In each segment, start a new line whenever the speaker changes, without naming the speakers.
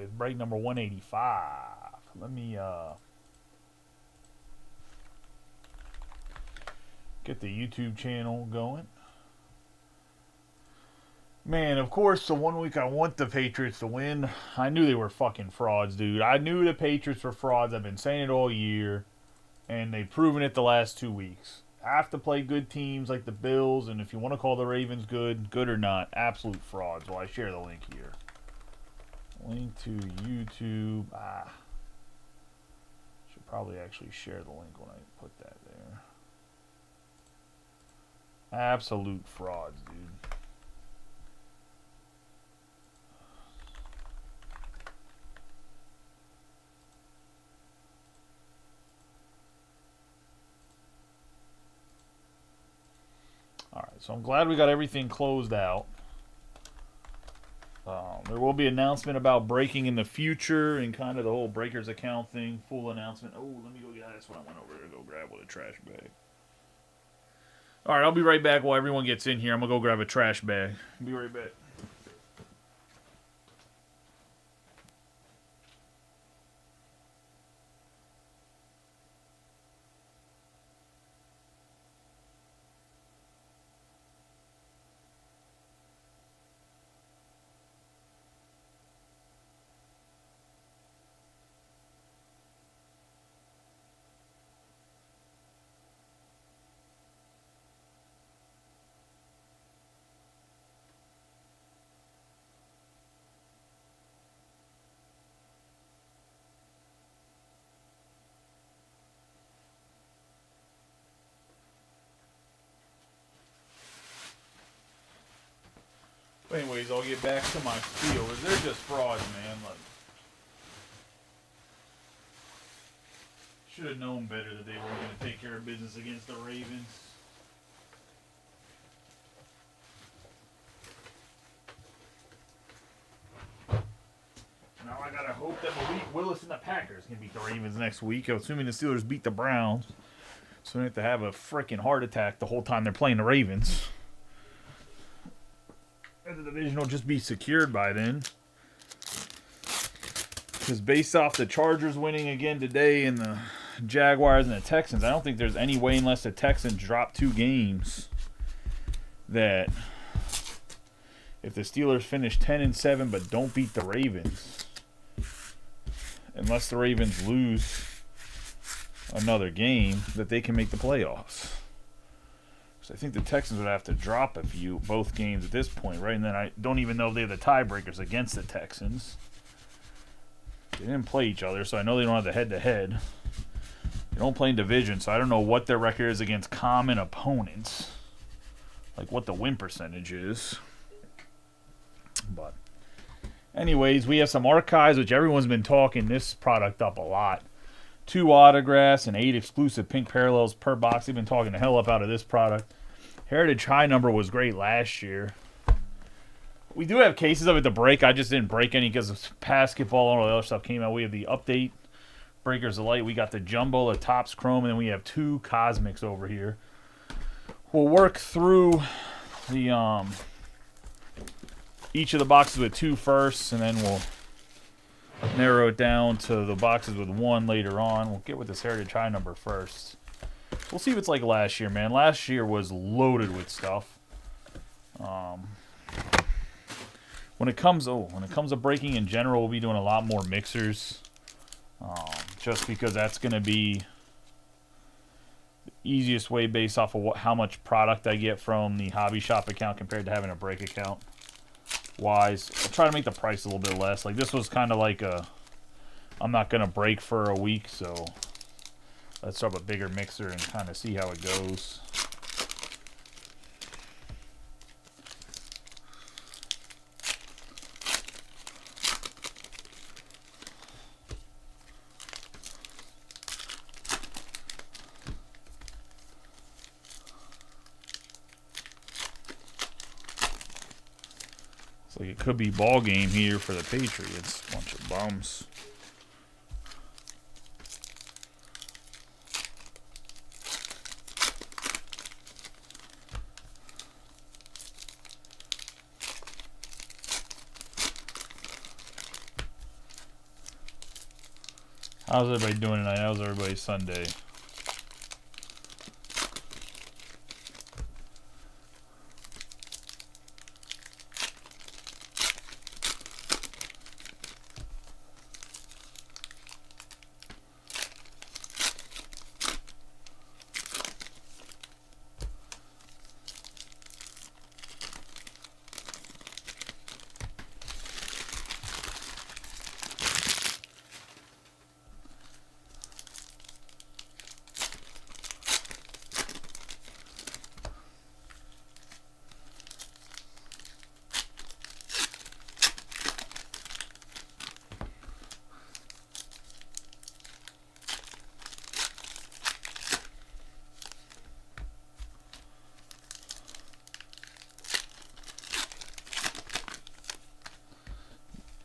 with break number 185. Let me get the YouTube channel going. Man, of course, the 1 week I want the Patriots to win, I knew they were fucking frauds, dude. I knew the Patriots were frauds. I've been saying it all year, and they've proven it the last 2 weeks. Have to play good teams like the Bills, and if you want to call the Ravens good or not, absolute frauds. Well, I share the link here. Link to YouTube. Should probably actually share the link when I put that there. Absolute frauds, dude. Alright, so I'm glad we got everything closed out. There will be an announcement about breaking in the future and kind of the whole breakers account thing. Full announcement. Oh, let me go get that's what I went over to go grab with a trash bag. Alright, I'll be right back while everyone gets in here. I'm going to go grab a trash bag. Be right back. But anyways, I'll get back to my spiel. They're just frauds, man. Like, should have known better that they weren't going to take care of business against the Ravens. Now I gotta hope that Malik Willis and the Packers can beat the Ravens next week. Assuming the Steelers beat the Browns, so they have to have a freaking heart attack the whole time they're playing the Ravens. And the division will just be secured by then. Because based off the Chargers winning again today and the Jaguars and the Texans, I don't think there's any way, unless the Texans drop 2 games, that if the Steelers finish 10-7 but don't beat the Ravens, unless the Ravens lose another game, that they can make the playoffs. So I think the Texans would have to drop both games at this point, right? And then I don't even know if they're the tiebreakers against the Texans. They didn't play each other, so I know they don't have the head-to-head. They don't play in division, so I don't know what their record is against common opponents. Like what the win percentage is. But anyways, we have some archives, which everyone's been talking this product up a lot. 2 autographs and 8 exclusive pink parallels per box. They've been talking the hell up out of this product. Heritage High number was great last year. We do have cases of it to break. I just didn't break any because of basketball and all the other stuff came out. We have the update breakers of light. We got the jumbo, the tops chrome, and then we have 2 cosmics over here. We'll work through the each of the boxes with 2 first, and then we'll narrow it down to the boxes with 1 later on. We'll get with this Heritage High number first. We'll see if it's like last year, man. Last year was loaded with stuff. When it comes to breaking in general, we'll be doing a lot more mixers. Just because that's going to be the easiest way based off of how much product I get from the hobby shop account compared to having a break account. Wise, I'll try to make the price a little bit less. Like this was kind of like I'm not gonna break for a week, so let's start a bigger mixer and kind of see how it goes. Like it could be ball game here for the Patriots. Bunch of bums. How's everybody doing tonight? How's everybody's Sunday?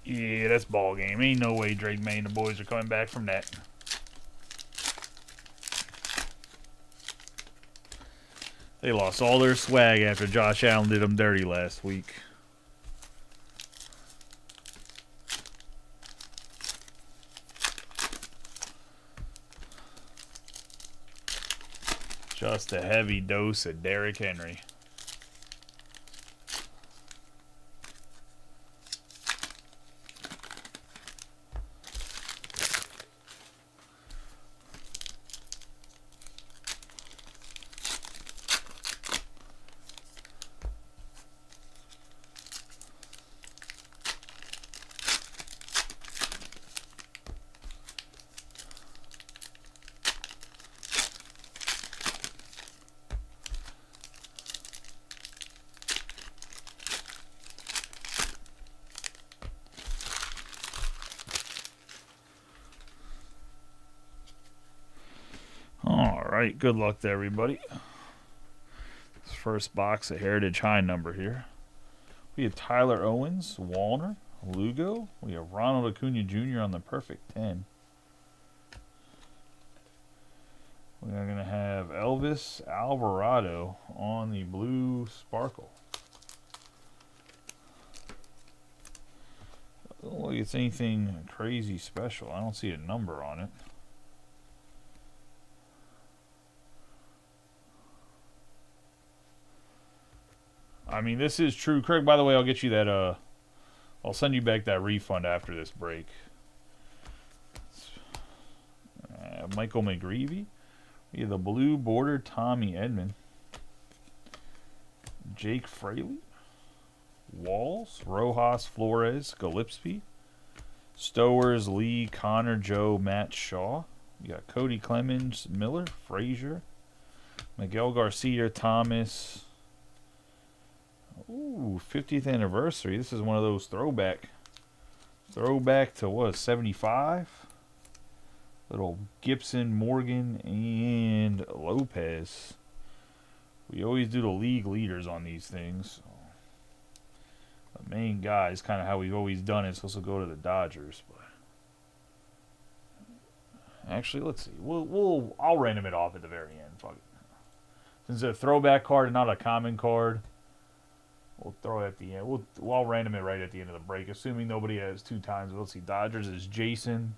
Yeah, that's ball game. Ain't no way Drake May and the boys are coming back from that. They lost all their swag after Josh Allen did them dirty last week. Just a heavy dose of Derrick Henry. Alright, good luck to everybody. This first box of Heritage High number here. We have Tyler Owens, Wallner, Lugo. We have Ronald Acuna Jr. on the perfect 10. We are going to have Elvis Alvarado on the blue sparkle. I don't look like it's anything crazy special. I don't see a number on it. I mean, this is true. Craig, by the way, I'll get you that, I'll send you back that refund after this break. Michael McGreevy. We have the blue border Tommy Edman. Jake Fraley. Walls. Rojas, Flores, Gillespie. Stowers, Lee, Connor, Joe, Matt Shaw. You got Cody Clemens, Miller, Frazier. Miguel Garcia, Thomas. Ooh, 50th anniversary. This is one of those throwback to what, 75? Little Gibson, Morgan, and Lopez. We always do the league leaders on these things. The main guy is kind of how we've always done it. So this will go to the Dodgers. But actually, let's see. I'll random it off at the very end. Fuck it. Since it's a throwback card and not a common card, we'll throw it at the end. I'll random it right at the end of the break, assuming nobody has two times. Let's see. Dodgers is Jason.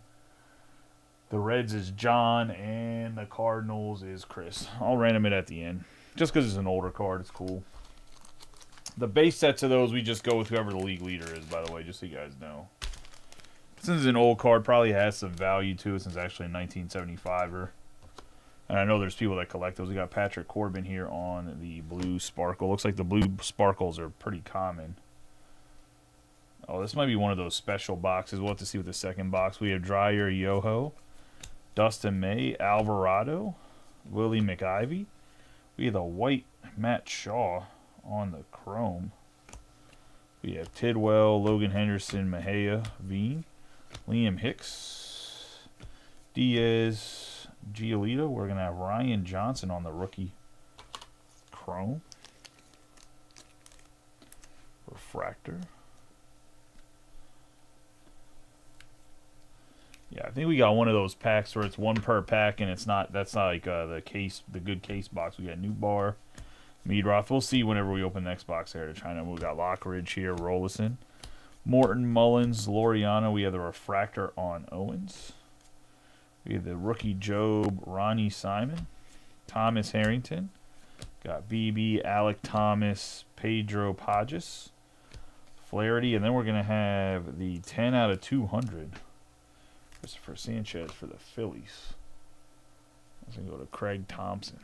The Reds is John. And the Cardinals is Chris. I'll random it at the end. Just because it's an older card, it's cool. The base sets of those, we just go with whoever the league leader is, by the way, just so you guys know. Since it's an old card, probably has some value to it since it's actually a 1975er. And I know there's people that collect those. We got Patrick Corbin here on the blue sparkle. Looks like the blue sparkles are pretty common. Oh, this might be one of those special boxes. We'll have to see with the second box. We have Dreyer Yoho, Dustin May, Alvarado, Willie McIvy. We have the white Matt Shaw on the chrome. We have Tidwell, Logan Henderson, Mejia, Veen, Liam Hicks, Diaz, Giolito. We're going to have Ryan Johnson on the rookie chrome. Refractor. Yeah, I think we got one of those packs where it's one per pack, and that's not like the good case box. We got New Bar, Meadroth. We'll see whenever we open the next box here to China. We got Lockridge here, Rollison, Morton, Mullins, Laureano. We have the refractor on Owens. We have the rookie Job, Ronnie Simon, Thomas Harrington. Got BB, Alec Thomas, Pedro Pages, Flaherty, and then we're going to have the 10 out of 200. Christopher Sanchez for the Phillies. That's going to go to Craig Thompson.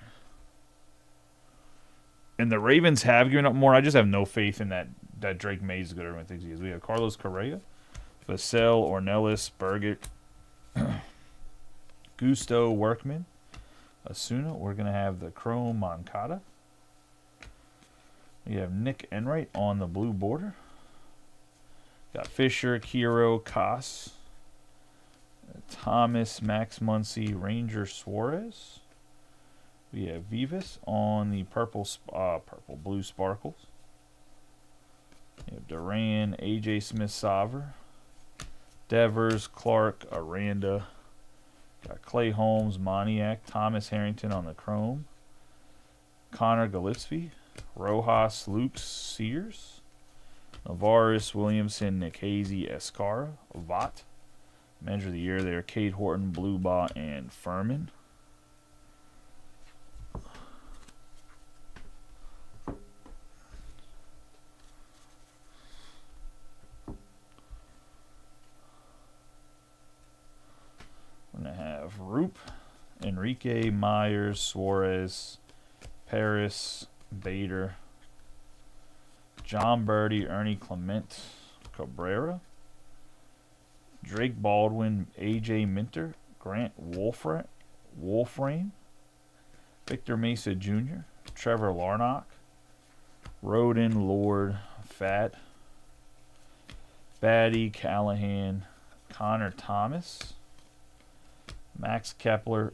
And the Ravens have given up more. I just have no faith in that Drake May is good. Everyone thinks he is. We have Carlos Correa, Vassell, Ornelas, Burgett, Gusto, Workman, Asuna. We're going to have the Chrome Moncada. We have Nick Enright on the blue border. Got Fisher, Kiro, Koss, Thomas, Max Muncy, Ranger Suarez. We have Vivas on the blue sparkles. We have Duran, AJ Smith-Sauver, Devers, Clark, Aranda. Got Clay Holmes, Moniak, Thomas Harrington on the chrome. Connor Gillespie, Rojas, Luke Sears, Navarez, Williamson, Nick Hazy, Escara, Vaught. Manager of the year there, Cade Horton, Bluebot, and Furman. We're going to have Roop, Enrique, Myers, Suarez, Paris, Bader, John Birdie, Ernie Clement, Cabrera, Drake Baldwin, A.J. Minter, Grant Wolfram, Victor Mesa Jr., Trevor Larnock, Roden, Lord, Fat, Batty, Callahan, Connor Thomas, Max Kepler,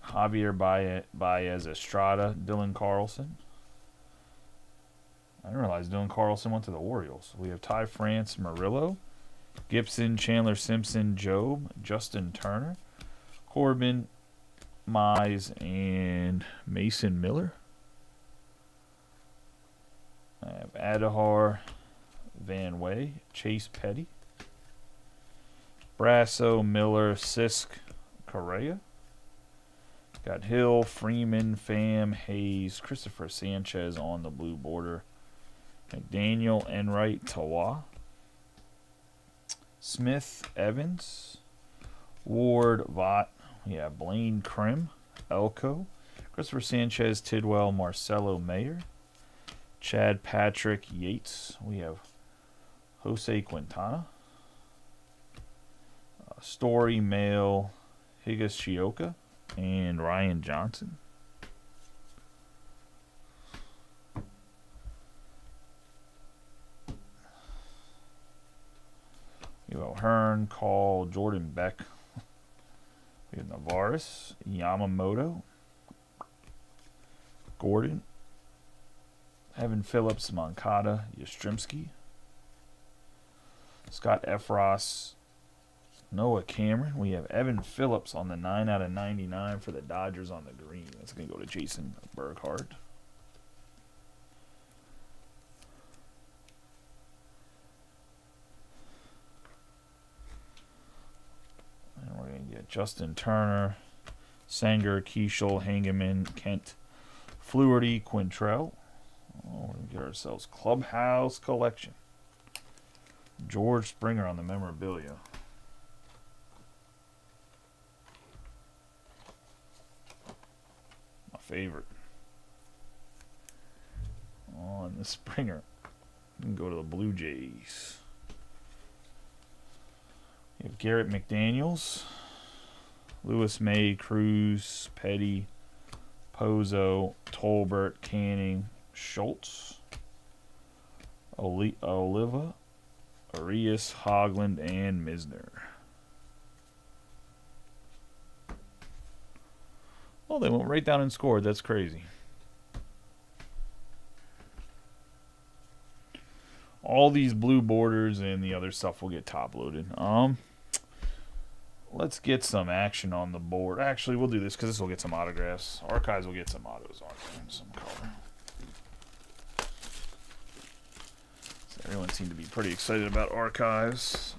Javier Baez Estrada, Dylan Carlson. I didn't realize Dylan Carlson went to the Orioles. We have Ty France, Murillo, Gibson, Chandler Simpson, Job, Justin Turner, Corbin, Mize, and Mason Miller. I have Adahar, Van Way, Chase Petty, Brasso, Miller, Sisk, Correa. Got Hill, Freeman, Pham, Hayes, Christopher Sanchez on the blue border, McDaniel, Enright, Tawa, Smith, Evans, Ward, Vaught. We have Blaine Krim, Elko, Christopher Sanchez, Tidwell, Marcelo Mayer, Chad Patrick, Yates. We have Jose Quintana, Story, Mail, Higashioka, and Ryan Johnson. We have Hearn, Call, Jordan Beck. We have Navarez, Yamamoto, Gordon, Evan Phillips, Moncada, Yastrzemski, Scott Efros, Noah Cameron. We have Evan Phillips on the 9 out of 99 for the Dodgers on the green. That's going to go to Jason Burkhart. And we're going to get Justin Turner, Sanger, Keishel, Hangeman, Kent, Fluharty, Quintrell. Oh, we're going to get ourselves Clubhouse Collection. George Springer on the memorabilia. My favorite. On the Springer. We can go to the Blue Jays. You have Garrett McDaniels, Lewis May, Cruz, Petty, Pozo, Tolbert, Canning, Schultz, Oliva, Arias, Hogland, and Misner. Oh, they went right down and scored. That's crazy. All these blue borders and the other stuff will get top loaded. Let's get some action on the board. Actually, we'll do this because this will get some autographs. Archives will get some autos on there and some color. So everyone seemed to be pretty excited about Archives.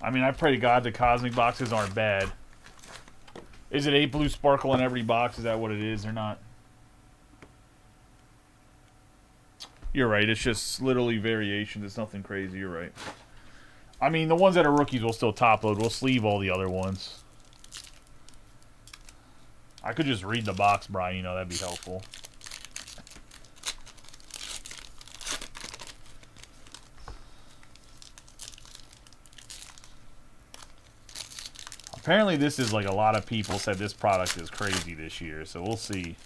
I mean, I pray to God the cosmic boxes aren't bad. Is it 8 blue sparkle in every box? Is that what it is or not? You're right. It's just literally variations. It's nothing crazy. You're right. I mean, the ones that are rookies will still top load. We'll sleeve all the other ones. I could just read the box, Brian. You know, that'd be helpful. Apparently, this is like a lot of people said this product is crazy this year. So we'll see.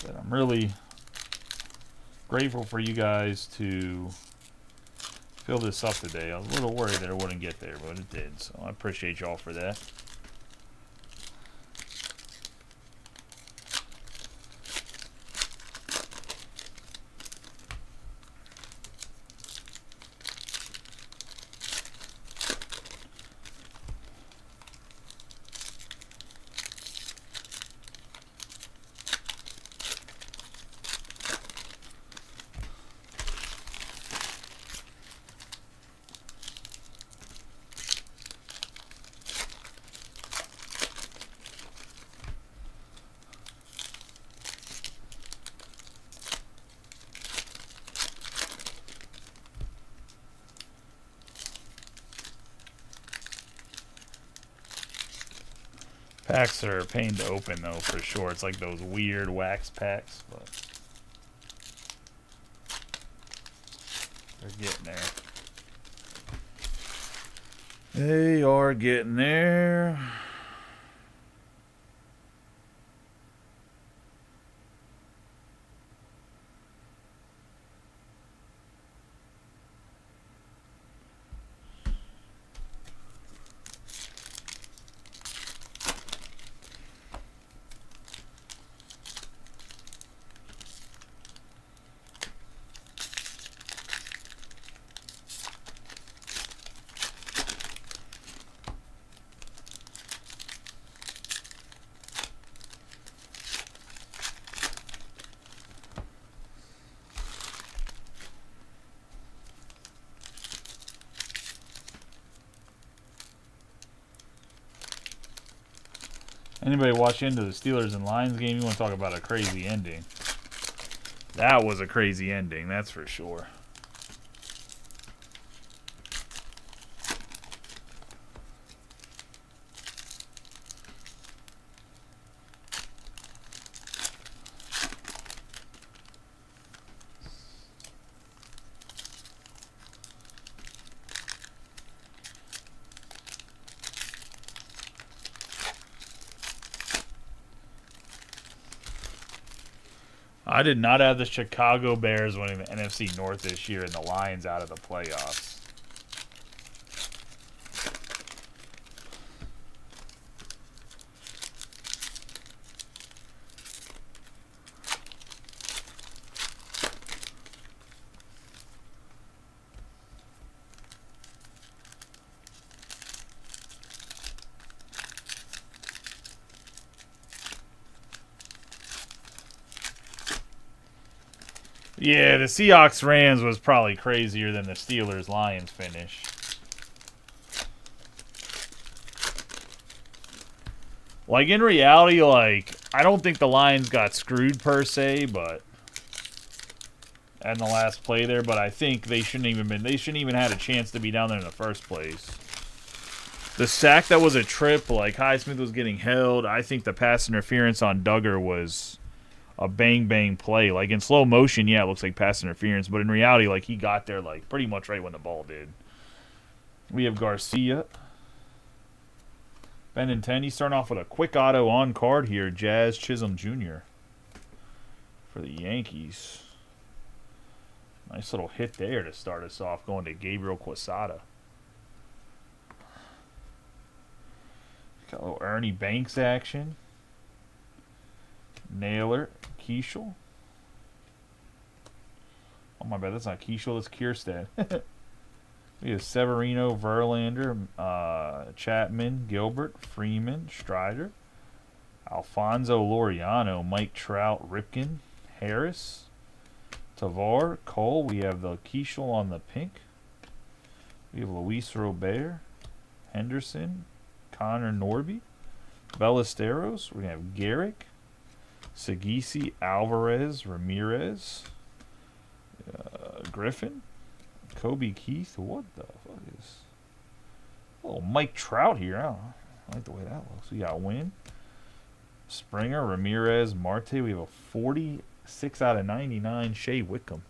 But I'm really grateful for you guys to fill this up today. I was a little worried that it wouldn't get there, but it did. So I appreciate y'all for that. Packs are a pain to open, though, for sure. It's like those weird wax packs, but they're getting there. They are getting there. Anybody watch into the Steelers and Lions game? You want to talk about a crazy ending? That was a crazy ending, that's for sure. I did not have the Chicago Bears winning the NFC North this year and the Lions out of the playoffs. Yeah, the Seahawks-Rams was probably crazier than the Steelers-Lions finish. Like, in reality, like, I don't think the Lions got screwed per se, but in the last play there, but I think they shouldn't even had a chance to be down there in the first place. The sack that was a trip, like Highsmith was getting held. I think the pass interference on Duggar was a bang play. Like in slow motion, yeah, it looks like pass interference, but in reality, like he got there like pretty much right when the ball did. We have Garcia. Ben and 10. He's starting off with a quick auto on card here. Jazz Chisholm Jr. for the Yankees. Nice little hit there to start us off, going to Gabriel Quesada. Got a little Ernie Banks action. Naylor, Keishel. Oh, my bad. That's not Keishel. That's Kierstead. We have Severino, Verlander, Chapman, Gilbert, Freeman, Strider, Alfonso Laureano, Mike Trout, Ripken, Harris, Tavar, Cole. We have the Keishel on the pink. We have Luis Robert, Henderson, Connor Norby, Ballesteros. We have Garrick, Sagisi, Alvarez, Ramirez, Griffin, Kobe Keith. What the fuck is... Oh, Mike Trout here. I like the way that looks. We got Wynn, Springer, Ramirez, Marte. We have a 46 out of 99 Shea Wickham.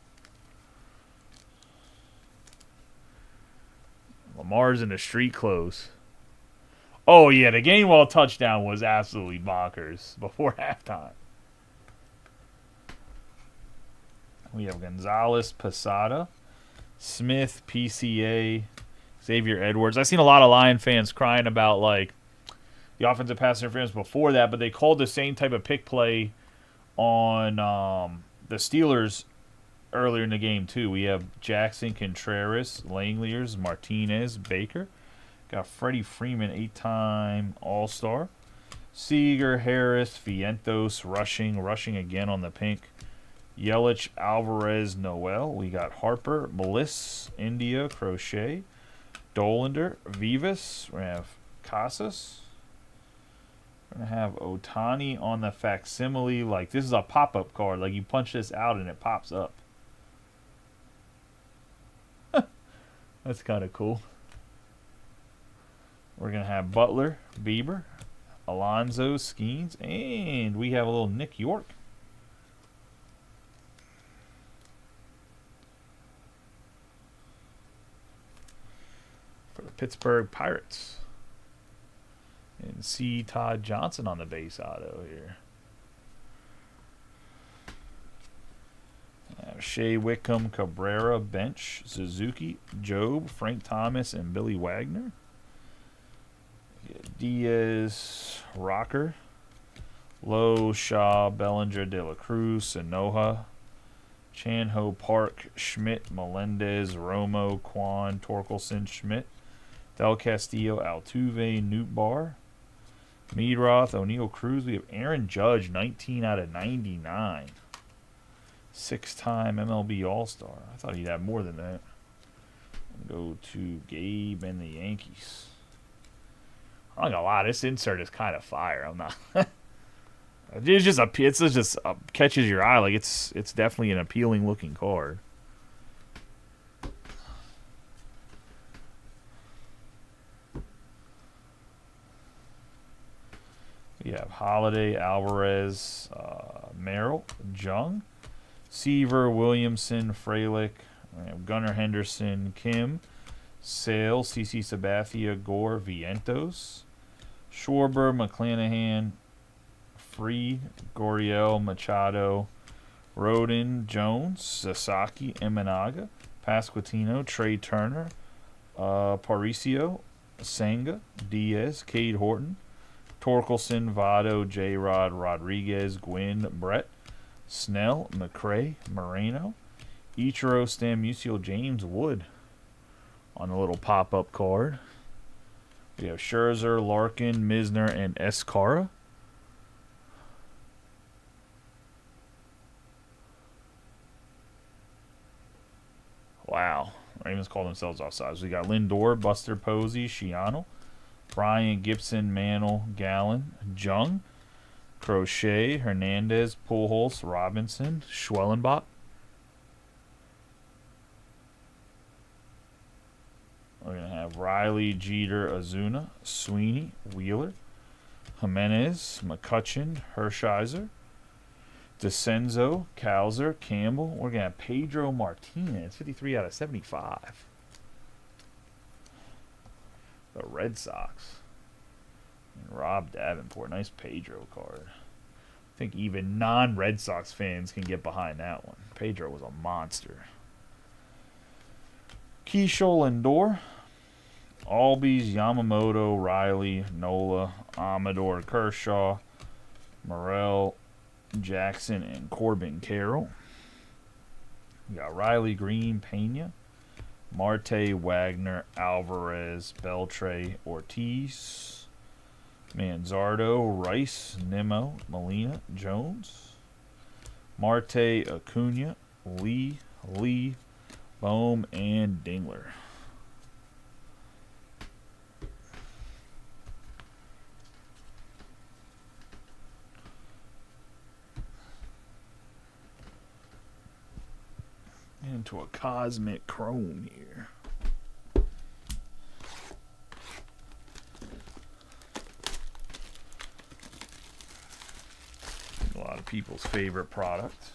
Lamar's in the street clothes. Oh, yeah, the Gainwell touchdown was absolutely bonkers before halftime. We have Gonzalez, Posada, Smith, PCA, Xavier Edwards. I've seen a lot of Lion fans crying about, like, the offensive pass interference before that, but they called the same type of pick play on the Steelers earlier in the game, too. We have Jackson, Contreras, Langeliers, Martinez, Baker. Got Freddie Freeman, 8-time All-Star. Seager, Harris, Vientos, rushing again on the pink. Yelich, Alvarez, Noel. We got Harper, Bliss, India, Crochet, Dolander, Vivas. We're going to have Casas. We're going to have Otani on the facsimile. Like, this is a pop-up card. Like, you punch this out and it pops up. That's kind of cool. We're going to have Butler, Bieber, Alonzo, Skeens, and we have a little Nick York. For the Pittsburgh Pirates. And C. Todd Johnson on the base auto here. Shea Wickham, Cabrera, Bench, Suzuki, Job, Frank Thomas, and Billy Wagner. Diaz, Rocker, Lowe, Shaw, Bellinger, De La Cruz, Sanoja, Chanho, Park, Schmidt, Melendez, Romo, Quan, Torkelson, Schmidt, Del Castillo, Altuve, Newtbar, Meadroth, O'Neal Cruz. We have Aaron Judge, 19 out of 99. 6-time MLB All-Star. I thought he'd have more than that. Go to Gabe and the Yankees. I'm not gonna lie, this insert is kind of fire. I'm not. It's just catches your eye. Like it's definitely an appealing looking card. We have Holiday, Alvarez, Merrill, Jung, Seaver, Williamson, Fralick. We have Gunnar Henderson, Kim, Sale, CC Sabathia, Gore, Vientos, Schwarber, McClanahan, Freed, Goriel, Machado, Rodin, Jones, Sasaki, Imanaga, Pasquantino, Trey Turner, Paricio, Senga, Diaz, Cade Horton, Torkelson, Votto, J-Rod, Rodriguez, Gwynn, Brett, Snell, McRae, Moreno, Ichiro, Stamusio, James Wood on a little pop-up card. We have Scherzer, Larkin, Misner, and Escara. Wow. Ravens call themselves offsides. We got Lindor, Buster Posey, Shiano, Bryant, Gibson, Mantle, Gallen, Jung, Crochet, Hernandez, Pujols, Robinson, Schwellenbach. We're going to have Riley, Jeter, Azuna, Sweeney, Wheeler, Jimenez, McCutcheon, Hershiser, DeCenzo, Cowser, Campbell. We're going to have Pedro Martinez, 53 out of 75. The Red Sox. And Rob Davenport. Nice Pedro card. I think even non-Red Sox fans can get behind that one. Pedro was a monster. Keishel, Lindor, Albies, Yamamoto, Riley, Nola, Amador, Kershaw, Morel, Jackson and Corbin Carroll. We got Riley Green, Pena, Marte, Wagner, Alvarez, Beltre, Ortiz, Manzardo, Rice, Nimmo, Molina, Jones, Marte, Acuna, Lee, Bohm, and Dingler. Into a cosmic chrome here. A lot of people's favorite product.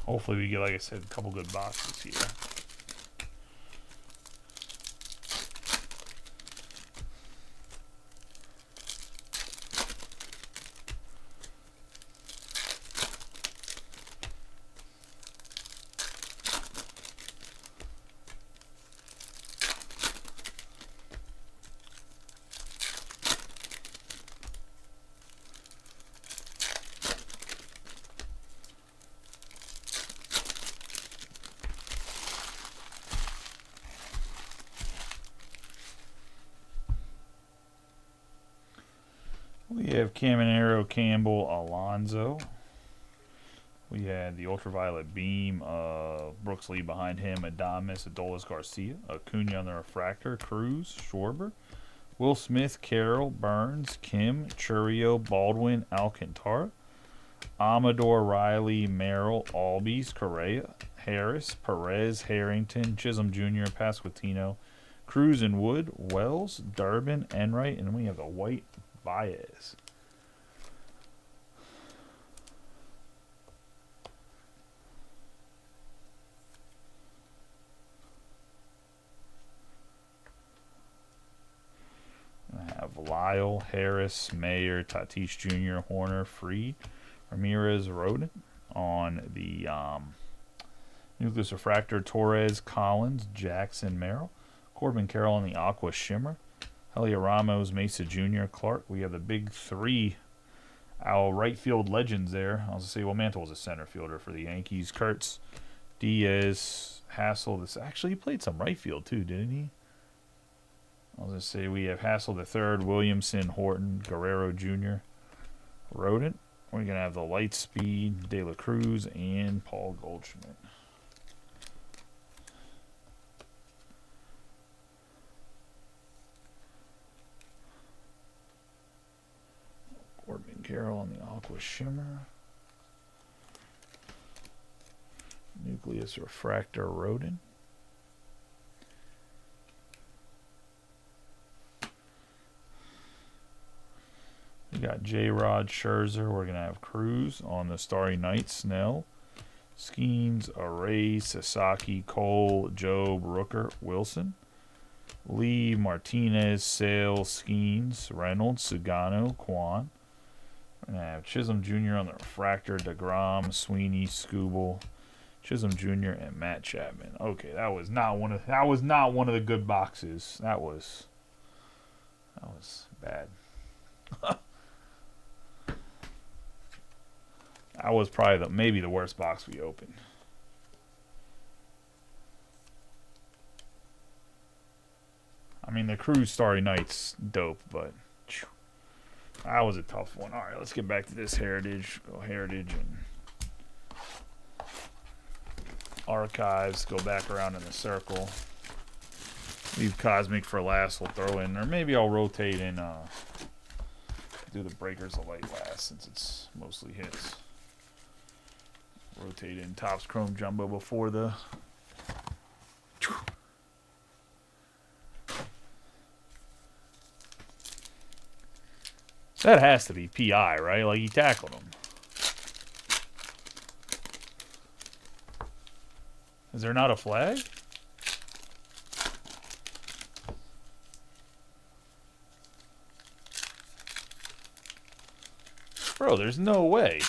Hopefully we get, like I said, a couple good boxes here. We have Caminero, Campbell, Alonso. We had the ultraviolet beam of Brooks Lee behind him, Adames, Adolis Garcia, Acuna on the refractor, Cruz, Schwarber, Will Smith, Carroll, Burns, Kim, Churio, Baldwin, Alcantara, Amador, Riley, Merrill, Albies, Correa, Harris, Perez, Harrington, Chisholm Jr., Pasquantino, Cruz and Wood, Wells, Durbin, Enright, and we have a white Baez. I have Lyle, Harris, Mayer, Tatis Jr., Horner, Freed, Ramirez, Rodent on the Nucleus Refractor, Torres, Collins, Jackson, Merrill, Corbin Carroll on the Aqua Shimmer, Heliot Ramos, Mesa Jr., Clark. We have the big three, our right field legends there. I was going to say, well, Mantle was a center fielder for the Yankees. Kurtz, Diaz, Hassel. This actually, he played some right field too, didn't he? I was going to say we have Hassel the third, Williamson, Horton, Guerrero Jr., Rodent. We're going to have the Light Speed, De La Cruz, and Paul Goldschmidt. Corbin Carroll on the Aqua Shimmer. Nucleus Refractor, Rodent. We got J-Rod, Scherzer. We're going to have Cruz on the Starry Night, Snell, Skeens, Array, Sasaki, Cole, Job, Rooker, Wilson, Lee, Martinez, Sale, Skeens, Reynolds, Sugano, Kwan. We're going to have Chisholm Jr. on the Refractor, DeGrom, Sweeney, Scooble, Chisholm Jr., and Matt Chapman. Okay, that was not one of the good boxes. That was bad. That was probably maybe the worst box we opened. I mean, the Cruz Starry Night's dope, but that was a tough one. All right, let's get back to this Heritage. Go Heritage and Archives. Go back around in the circle. Leave Cosmic for last. We'll throw in, or maybe I'll rotate and do the Breakers of Light last since it's mostly hits. Rotate in Topps Chrome Jumbo before the. That has to be PI, right? Like he tackled him. Is there not a flag? Bro, there's no way.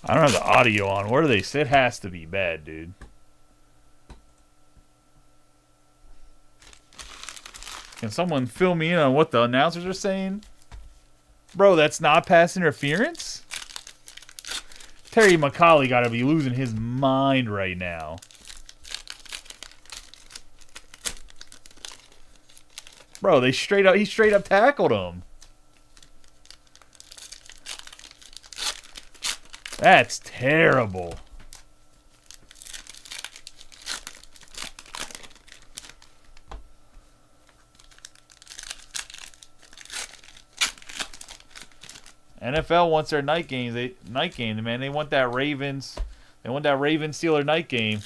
I don't have the audio on. Where do they sit? It has to be bad, dude. Can someone fill me in on what the announcers are saying? Bro, that's not pass interference? Terry McCauley got to be losing his mind right now. Bro, he straight up tackled him. That's terrible. NFL wants their night games. Man. They want that Ravens. They want that Ravens-Steelers night game.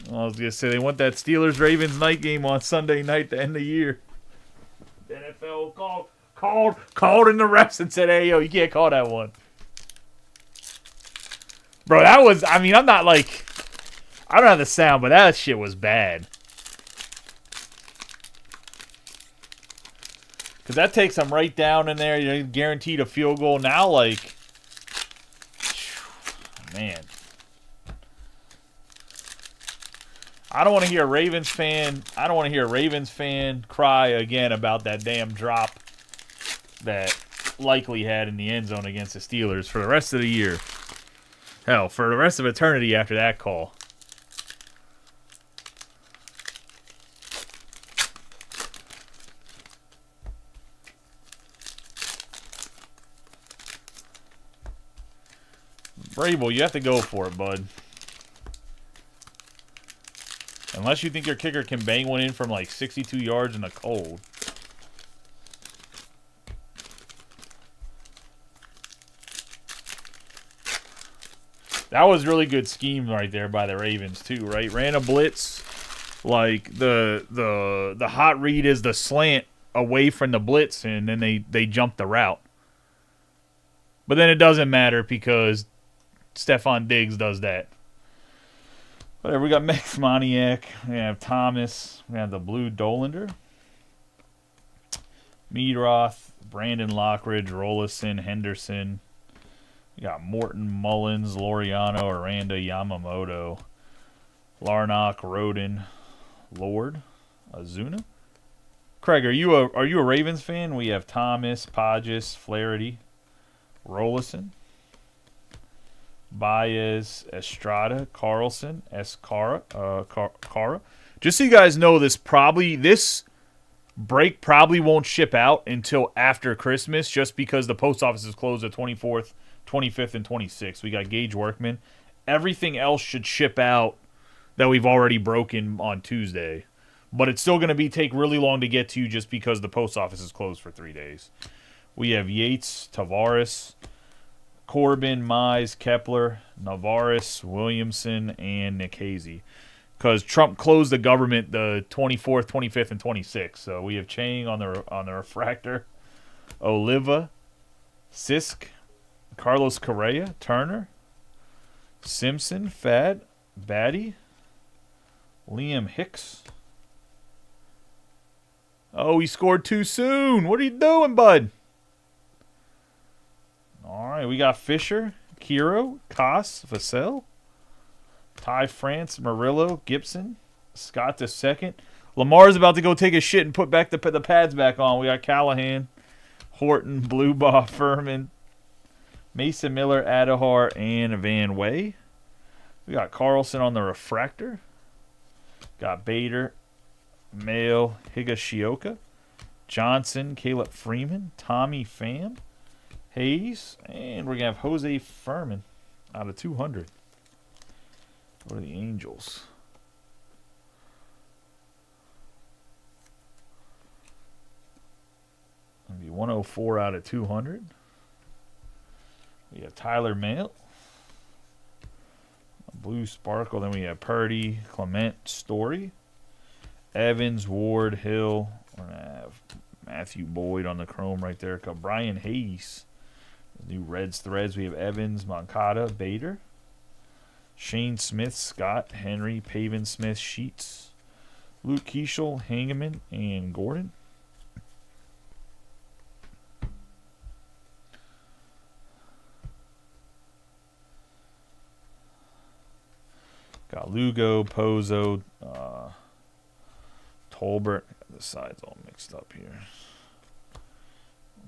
I was gonna say they want that Steelers-Ravens night game on Sunday night to end the year. The NFL called in the refs and said, "Hey, yo, you can't call that one." Bro, that was. I mean, I'm not like. I don't have the sound, but that shit was bad. Because that takes them right down in there. You're guaranteed a field goal. Now, like, man. I don't want to hear a Ravens fan. I don't want to hear a Ravens fan cry again about that damn drop that Likely had in the end zone against the Steelers for the rest of the year. Hell, for the rest of eternity after that call. Vrabel, you have to go for it, bud. Unless you think your kicker can bang one in from like 62 yards in the cold. That was really good scheme right there by the Ravens too, right? Ran a blitz, like the hot read is the slant away from the blitz, and then they jumped the route. But then it doesn't matter because Stephon Diggs does that. Whatever, we got Max Moniak, we have Thomas, we have the Blue Dolander, Meadroth, Brandon Lockridge, Rollison, Henderson. We got Morton, Mullins, Loriano, Aranda, Yamamoto, Larnock, Roden, Lord, Azuna. Craig, are you a Ravens fan? We have Thomas, Podges, Flaherty, Rollison, Baez, Estrada, Carlson, Cara. Just so you guys know, this break probably won't ship out until after Christmas, just because the post office is closed the 24th, 25th, and 26th. We got Gage Workman. Everything else should ship out that we've already broken on Tuesday, but it's still going to take really long to get to you just because the post office is closed for 3 days. We have Yates, Tavares, Corbin, Mize, Kepler, Navarez, Williamson, and Nikhazy. Because Trump closed the government the 24th, 25th, and 26th. So we have Chang on the refractor, Oliva, Sisk, Carlos Correa, Turner, Simpson, Fad, Batty, Liam Hicks. Oh, he scored too soon. What are you doing, bud? All right, we got Fisher, Hero, Koss, Vassell. Ty France, Murillo, Gibson. Scott II. Lamar's about to go take a shit and put back the pads back on. We got Callahan, Horton, Bluebaugh, Furman, Mason Miller, Adahar, and Van Way. We got Carlson on the refractor. Got Bader, Mail, Higashioka, Johnson, Caleb Freeman, Tommy Pham, Hayes, and we're going to have Jose Furman out of 200. What are the Angels? It'll be 104 out of 200. We have Tyler Mail. Blue Sparkle. Then we have Purdy, Clement, Story, Evans, Ward, Hill. We're going to have Matthew Boyd on the chrome right there. Brian Hayes. New Reds threads. We have Evans, Moncada, Bader, Shane Smith, Scott, Henry, Pavin Smith, Sheets, Luke Keishel, Hangeman, and Gordon. Got Lugo, Pozo, Tolbert. The sides all mixed up here.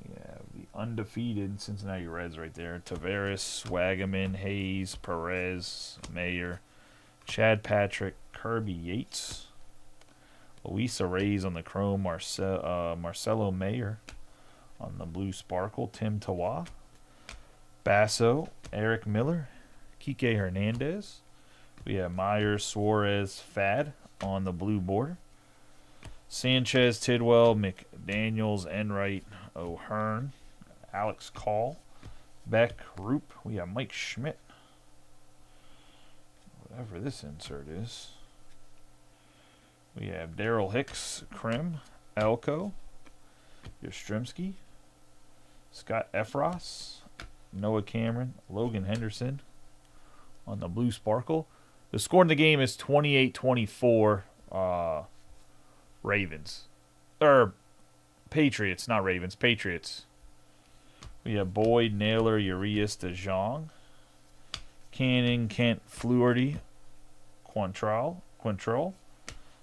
We have the undefeated Cincinnati Reds right there. Tavares, Swagaman, Hayes, Perez, Mayer, Chad Patrick, Kirby Yates, Luis Reyes on the chrome, Marcelo Mayer on the blue sparkle, Tim Tawa, Basso, Eric Miller, Kike Hernandez. We have Myers, Suarez, Fad on the blue border. Sanchez, Tidwell, McDaniels, Enright, O'Hearn, Alex Call, Beck, Roop. We have Mike Schmidt. Whatever this insert is. We have Daryl Hicks, Krim, Elko, Yastrzemski, Scott Efros, Noah Cameron, Logan Henderson on the blue sparkle. The score in the game is 28-24 Ravens. Or Patriots, not Ravens. Patriots. We have Boyd, Naylor, Urias, DeJong, Cannon, Kent, Fluharty, Quantrill,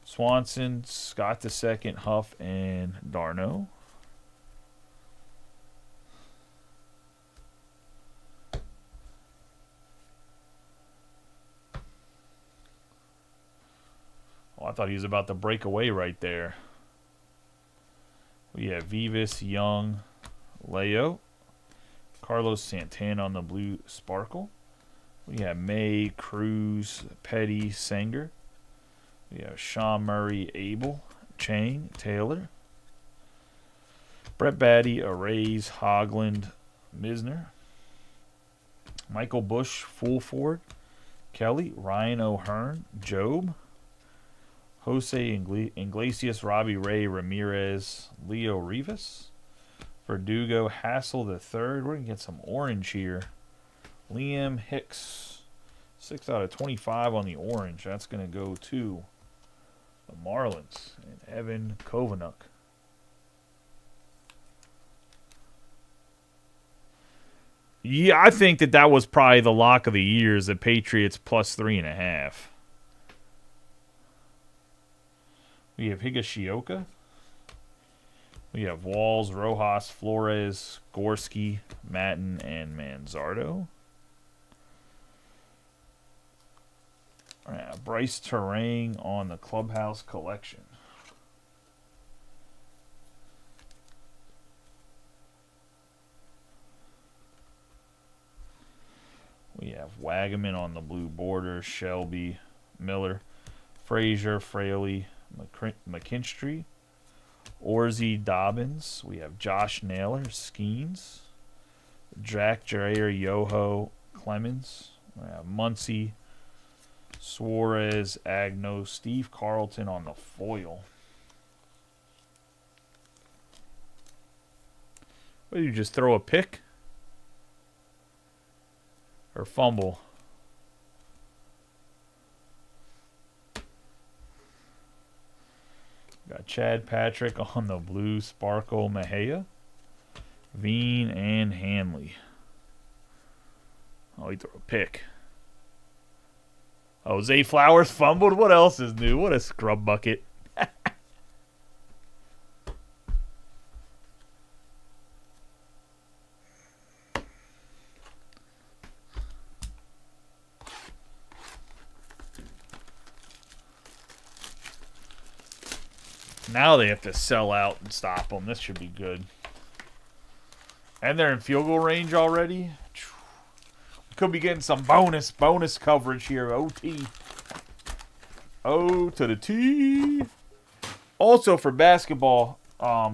Swanson, Scott II, Huff, and Darno. I thought he was about to break away right there. We have Vivas, Young, Leo, Carlos Santana on the blue sparkle. We have May, Cruz, Petty, Sanger. We have Sean Murray, Abel, Chang, Taylor, Brett Batty, Arrays, Hogland, Misner, Michael Bush, Fulford, Kelly, Ryan O'Hearn, Job, Jose Iglesias, Robbie Ray, Ramirez, Leo Rivas, Verdugo, Hassel III. We're going to get some orange here. Liam Hicks, 6 out of 25 on the orange. That's going to go to the Marlins and Evan Kovanuk. Yeah, I think that was probably the lock of the year, is the Patriots plus 3.5. We have Higashioka. We have Walls, Rojas, Flores, Gorski, Matten, and Manzardo. All right, Bryce Terang on the Clubhouse Collection. We have Wagaman on the blue border, Shelby, Miller, Frazier, Fraley, McKinstry, Orzie, Dobbins. We have Josh Naylor, Skeens, Jack Jarrier, Yoho, Clemens. We have Muncie, Suarez, Agno, Steve Carlton on the foil. What, did you just throw a pick? Or fumble? Got Chad Patrick on the blue sparkle, Mejia, Veen, and Hanley. Oh, he threw a pick. Oh, Zay Flowers fumbled. What else is new? What a scrub bucket. Now they have to sell out and stop them. This should be good. And they're in field goal range already. Could be getting some bonus coverage here. OT. O to the T. Also for basketball,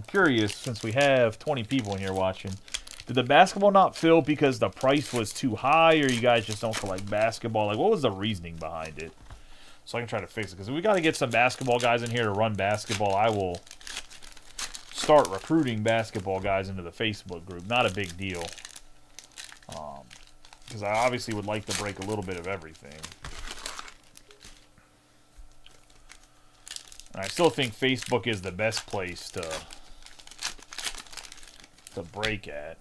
curious, since we have 20 people in here watching, did the basketball not fill because the price was too high, or you guys just don't like basketball? Like, what was the reasoning behind it? So I can try to fix it, because we got to get some basketball guys in here to run basketball. I will start recruiting basketball guys into the Facebook group. Not a big deal, because I obviously would like to break a little bit of everything. And I still think Facebook is the best place to break at.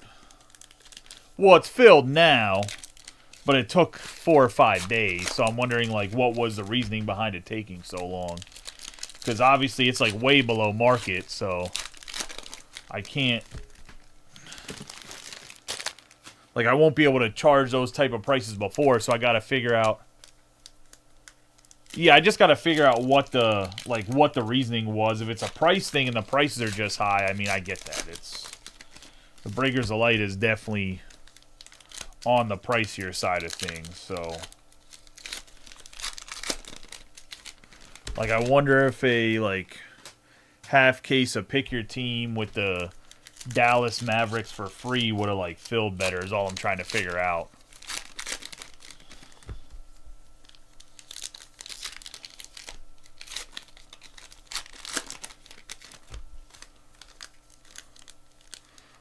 Well, it's filled now, but it took 4 or 5 days. So I'm wondering, like, what was the reasoning behind it taking so long? Because obviously it's like way below market, so I can't. Like, I won't be able to charge those type of prices before, so I got to figure out. Yeah, I just got to figure out what the reasoning was. If it's a price thing and the prices are just high, I mean, I get that. It's the Breakers of Light is definitely on the pricier side of things. So, like, I wonder if a half case of Pick Your Team with the Dallas Mavericks for free would have filled better. Is all I'm trying to figure out.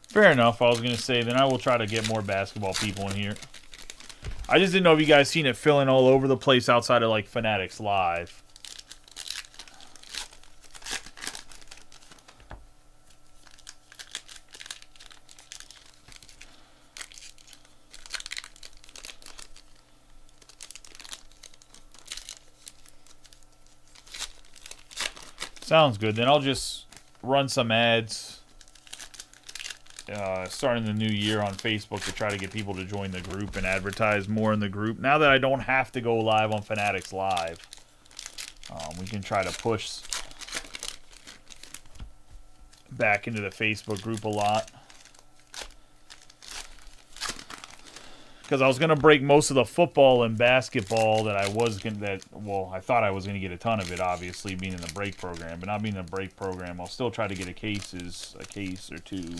Fair enough. I was going to say, then I will try to get more basketball people in here. I just didn't know if you guys seen it filling all over the place outside of, Fanatics Live. Sounds good. Then I'll just run some ads starting the new year on Facebook to try to get people to join the group and advertise more in the group. Now that I don't have to go live on Fanatics Live, we can try to push back into the Facebook group a lot. Because I was going to break most of the football and basketball that I thought I was going to get a ton of it, obviously, being in the break program. But not being in the break program, I'll still try to get a case or two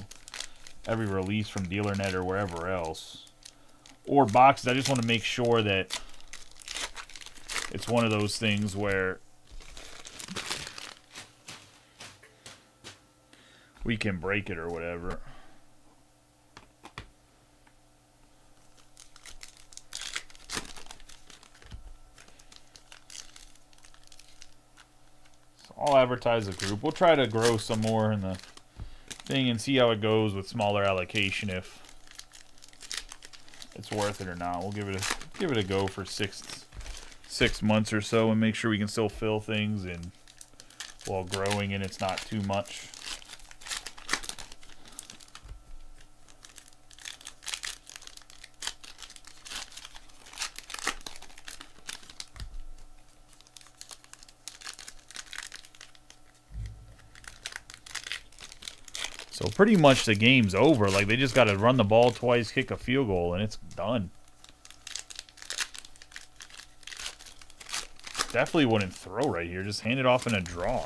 every release from DealerNet or wherever else. Or boxes. I just want to make sure that it's one of those things where we can break it or whatever. I'll advertise the group. We'll try to grow some more in the thing and see how it goes with smaller allocation, if it's worth it or not. We'll give it a go for six months or so and make sure we can still fill things and while growing and it's not too much. So pretty much the game's over. They just got to run the ball twice, kick a field goal, and it's done. Definitely wouldn't throw right here. Just hand it off in a draw.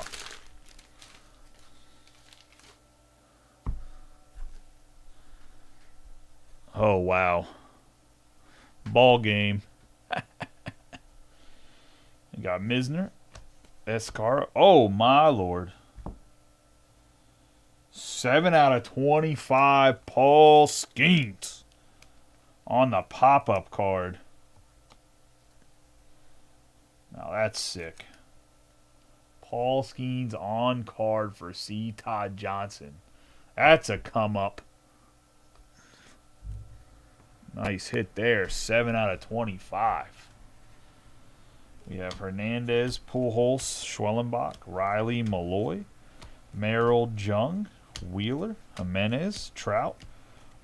Oh, wow. Ball game. You got Misner. Escara. Oh, my Lord. 7 out of 25, Paul Skeens on the pop-up card. Now that's sick. Paul Skeens on card for C. Todd Johnson. That's a come up. Nice hit there. 7 out of 25. We have Hernandez, Pujols, Schwellenbach, Riley, Malloy, Merrill, Jung, Wheeler, Jimenez, Trout,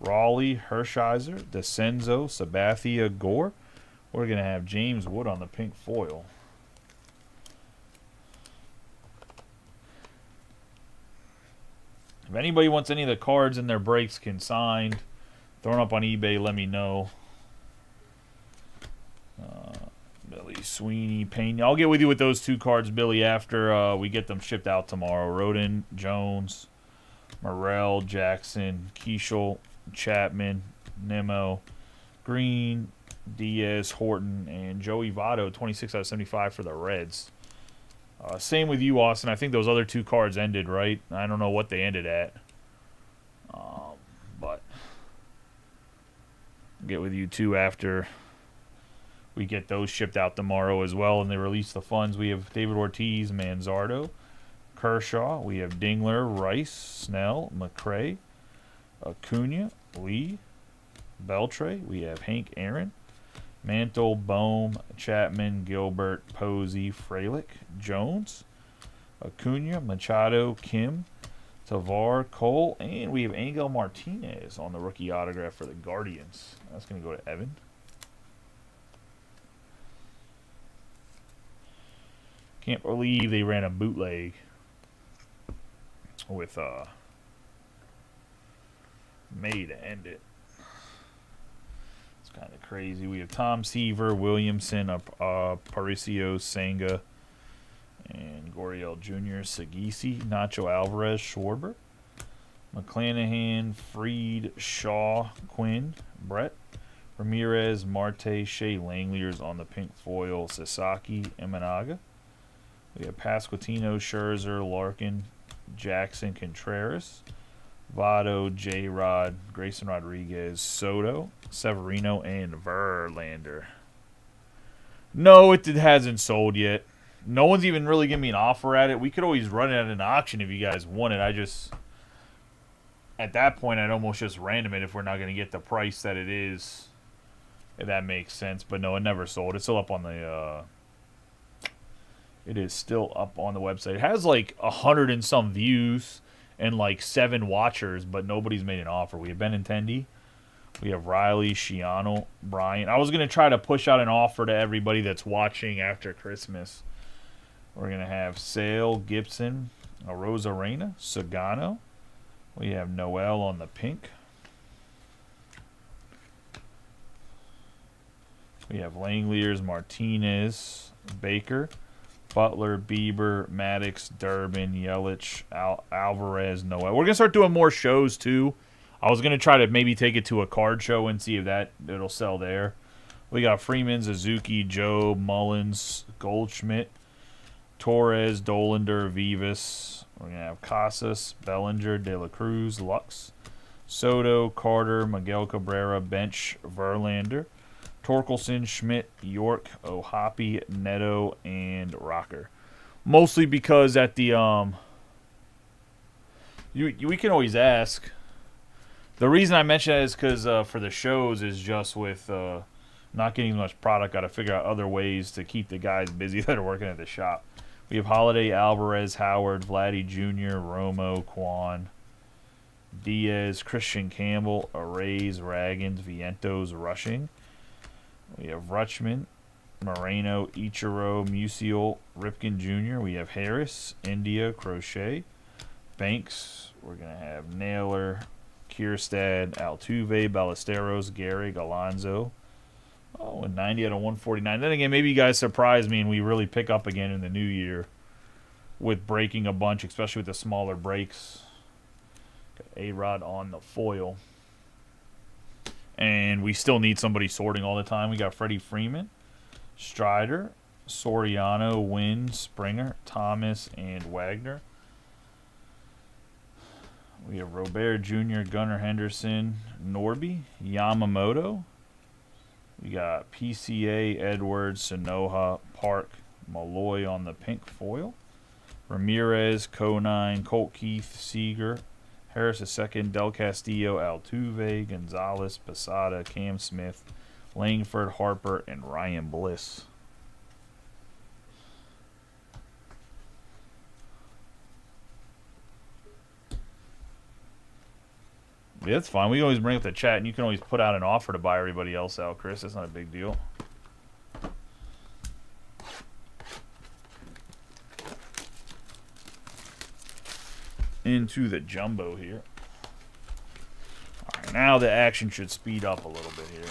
Raleigh, Hershiser, DeCenzo, Sabathia, Gore. We're going to have James Wood on the pink foil. If anybody wants any of the cards in their breaks consigned, throw them up on eBay, let me know. Billy Sweeney, Pena. I'll get with you with those 2 cards, Billy, after we get them shipped out tomorrow. Rodin, Jones, Morrell, Jackson, Keishel, Chapman, Nimmo, Green, Diaz, Horton, and Joey Votto, 26 out of 75 for the Reds. Same with you, Austin. I think those other 2 cards ended, right? I don't know what they ended at. But I'll get with you, too, after we get those shipped out tomorrow as well, and they release the funds. We have David Ortiz, Manzardo, Kershaw. We have Dingler, Rice, Snell, McRae, Acuna, Lee, Beltre. We have Hank Aaron, Mantle, Bohm, Chapman, Gilbert, Posey, Frelick, Jones, Acuna, Machado, Kim, Tavar, Cole, and we have Angel Martinez on the rookie autograph for the Guardians. That's going to go to Evan. Can't believe they ran a bootleg with May to end it. It's kind of crazy. We have Tom Seaver, Williamson, Aparicio, Senga, and Goriel Jr., Sagisi, Nacho Alvarez, Schwarber, McClanahan, Freed, Shaw, Quinn, Brett, Ramirez, Marte, Shea Langleyers on the pink foil, Sasaki, Imanaga. We have Pasquantino, Scherzer, Larkin, Jackson, Contreras, Votto, J-Rod, Grayson Rodriguez, Soto, Severino, and Verlander. No, it hasn't sold yet. No one's even really giving me an offer at it. We could always run it at an auction if you guys want it. At that point, I'd almost just random it if we're not going to get the price that it is, if that makes sense. But no, it never sold. It's still up on the... It is still up on the website. It has like 100 and some views and like 7 watchers, but nobody's made an offer. We have Benintendi. We have Riley, Shiano, Bryant. I was going to try to push out an offer to everybody that's watching after Christmas. We're going to have Sale, Gibson, Rosarena, Sagano. We have Noel on the pink. We have Langleyers, Martinez, Baker, Butler, Bieber, Maddox, Durbin, Yelich, Alvarez, Noel. We're going to start doing more shows, too. I was going to try to maybe take it to a card show and see if it'll sell there. We got Freeman, Suzuki, Joe, Mullins, Goldschmidt, Torres, Dolander, Vivas. We're going to have Casas, Bellinger, De La Cruz, Lux, Soto, Carter, Miguel Cabrera, Bench, Verlander, Torkelson, Schmidt, York, Ohapi, Neto, and Rocker. Mostly because at the we can always ask. The reason I mention that is because for the shows is just with not getting as much product. Got to figure out other ways to keep the guys busy that are working at the shop. We have Holiday, Alvarez, Howard, Vladdy Jr., Romo, Kwan, Diaz, Christian Campbell, Arrays, Raggins, Vientos, Rushing. We have Rutschman, Moreno, Ichiro, Musial, Ripken Jr. We have Harris, India, Crochet, Banks. We're going to have Naylor, Kierstad, Altuve, Ballesteros, Gehrig, Alonso. Oh, and 90 out of 149. Then again, maybe you guys surprise me and we really pick up again in the new year with breaking a bunch, especially with the smaller breaks. Got A-Rod on the foil. And we still need somebody sorting all the time. We got Freddie Freeman, Strider, Soriano, Wynn, Springer, Thomas, and Wagner. We have Robert Jr., Gunnar Henderson, Norby, Yamamoto. We got PCA, Edwards, Sonoha, Park, Malloy on the pink foil. Ramirez, Conine, Colt Keith, Seager, Harris II, Del Castillo, Altuve, Gonzalez, Posada, Cam Smith, Langford, Harper, and Ryan Bliss. Yeah, it's fine. We can always bring up the chat, and you can always put out an offer to buy everybody else out, Chris. That's not a big deal. Into the jumbo here. All right, now the action should speed up a little bit here.